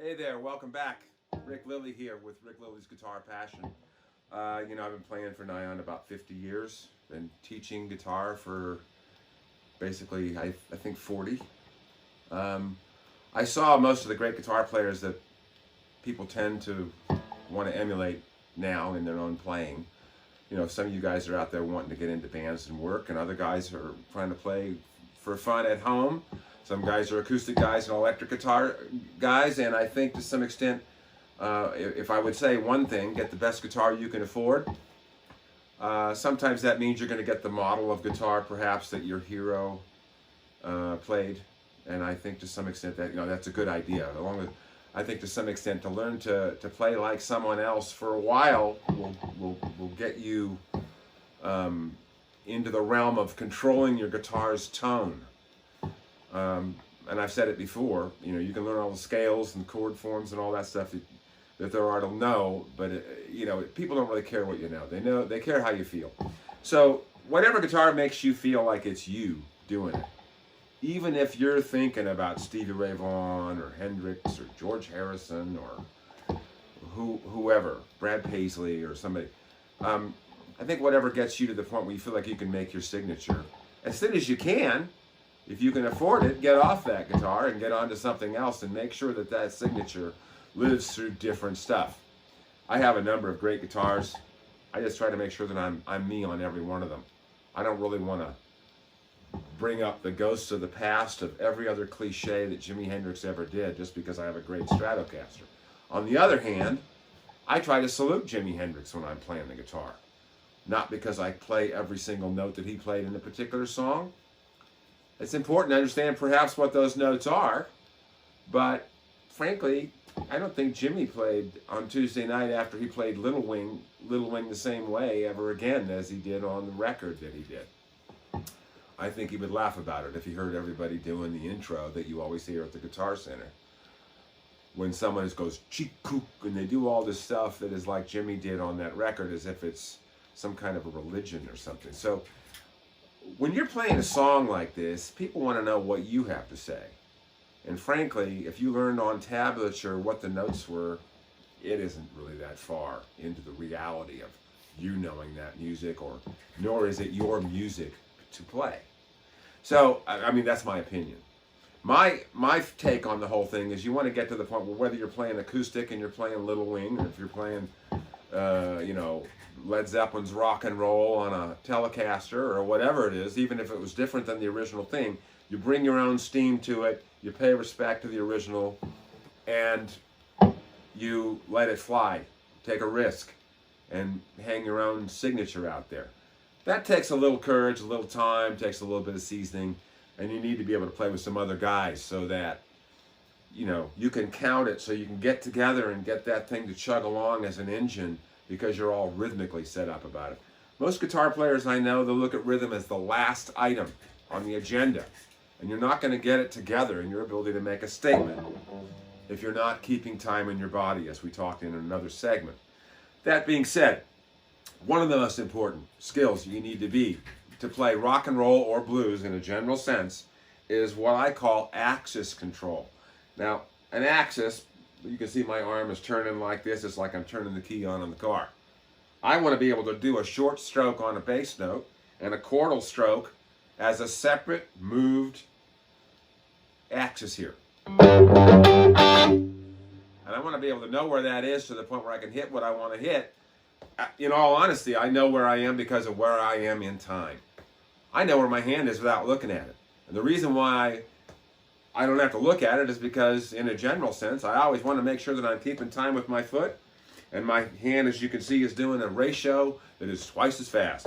Hey there, welcome back. Rick Lilley here with Rick Lilley's Guitar Passion. I've been playing for nigh on about 50 years. Been teaching guitar for basically, I think 40. I saw most of the great guitar players that people tend to want to emulate now in their own playing. You know, some of you guys are out there wanting to get into bands and work, and other guys are trying to play for fun at home. Some guys are acoustic guys and electric guitar guys, and I think to some extent, if I would say one thing, get the best guitar you can afford. Sometimes that means you're going to get the model of guitar perhaps that your hero played, and I think to some extent that that's a good idea. Along with, I think to some extent to learn to play like someone else for a while will get you into the realm of controlling your guitar's tone. And I've said it before, you can learn all the scales and chord forms and all that stuff that there are to know, but people don't really care what you know. They care how you feel. So whatever guitar makes you feel like it's you doing it, even if you're thinking about Stevie Ray Vaughan or Hendrix or George Harrison or whoever, Brad Paisley or somebody, I think whatever gets you to the point where you feel like you can make your signature, as soon as you can, if you can afford it, get off that guitar and get onto something else and make sure that that signature lives through different stuff. I have a number of great guitars. I just try to make sure that I'm me on every one of them. I don't really want to bring up the ghosts of the past of every other cliche that Jimi Hendrix ever did just because I have a great Stratocaster. On the other hand, I try to salute Jimi Hendrix when I'm playing the guitar. Not because I play every single note that he played in a particular song. It's important to understand perhaps what those notes are, but frankly, I don't think Jimmy played on Tuesday night after he played Little Wing the same way ever again as he did on the record that he did. I think he would laugh about it if he heard everybody doing the intro that you always hear at the Guitar Center. When someone just goes cheek kook and they do all this stuff that is like Jimmy did on that record as if it's some kind of a religion or something. So when you're playing a song like this, people want to know what you have to say. And frankly, if you learned on tablature what the notes were, it isn't really that far into the reality of you knowing that music, nor is it your music to play. So, I mean, that's my opinion. My take on the whole thing is you want to get to the point where whether you're playing acoustic and you're playing Little Wing, or if you're playing, Led Zeppelin's Rock and Roll on a Telecaster or whatever it is, even if it was different than the original thing, you bring your own steam to it, you pay respect to the original, and you let it fly. Take a risk and hang your own signature out there. That takes a little courage, a little time, takes a little bit of seasoning, and you need to be able to play with some other guys so that you can count it, so you can get together and get that thing to chug along as an engine, because you're all rhythmically set up about it. Most guitar players I know, they'll look at rhythm as the last item on the agenda. And you're not going to get it together in your ability to make a statement if you're not keeping time in your body, as we talked in another segment. That being said, one of the most important skills you need to play rock and roll or blues in a general sense is what I call axis control. Now, an axis, you can see my arm is turning like this. It's like I'm turning the key on the car. I want to be able to do a short stroke on a bass note and a chordal stroke as a separate moved axis here. And I want to be able to know where that is to the point where I can hit what I want to hit. In all honesty, I know where I am because of where I am in time. I know where my hand is without looking at it. And the reason why I don't have to look at it is because, in a general sense, I always want to make sure that I'm keeping time with my foot, and my hand, as you can see, is doing a ratio that is twice as fast.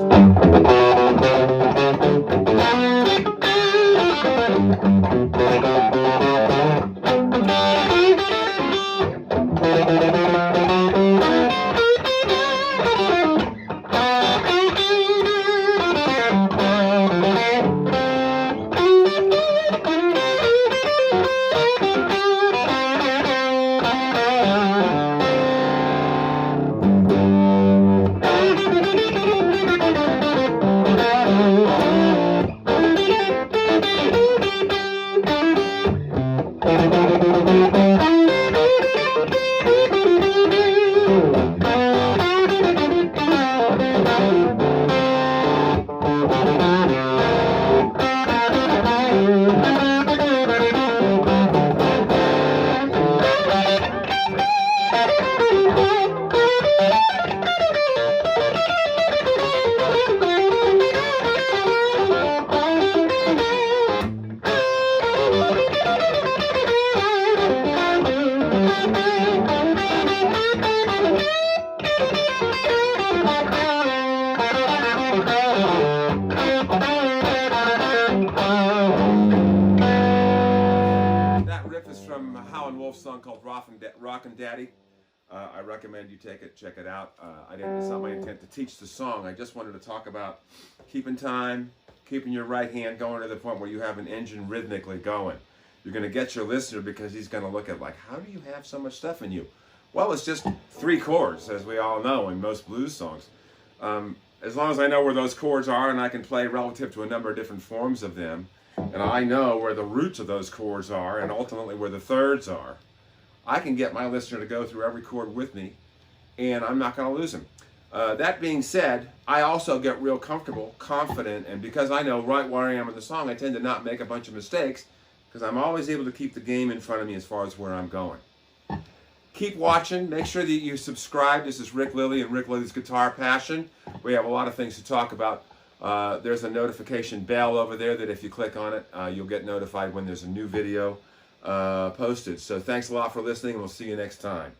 from Howlin' Wolf's song called Rockin' Daddy. I recommend you check it out. It's not my intent to teach the song. I just wanted to talk about keeping time, keeping your right hand going to the point where you have an engine rhythmically going. You're going to get your listener because he's going to look at like, how do you have so much stuff in you? Well, it's just 3 chords, as we all know in most blues songs. As long as I know where those chords are and I can play relative to a number of different forms of them, and I know where the roots of those chords are and ultimately where the thirds are, I can get my listener to go through every chord with me, and I'm not going to lose him. That being said, I also get real comfortable, confident, and because I know right where I am in the song, I tend to not make a bunch of mistakes because I'm always able to keep the game in front of me as far as where I'm going. Keep watching. Make sure that you subscribe. This is Rick Lilley and Rick Lilley's Guitar Passion. We have a lot of things to talk about. There's a notification bell over there that if you click on it, you'll get notified when there's a new video posted. So thanks a lot for listening, and we'll see you next time.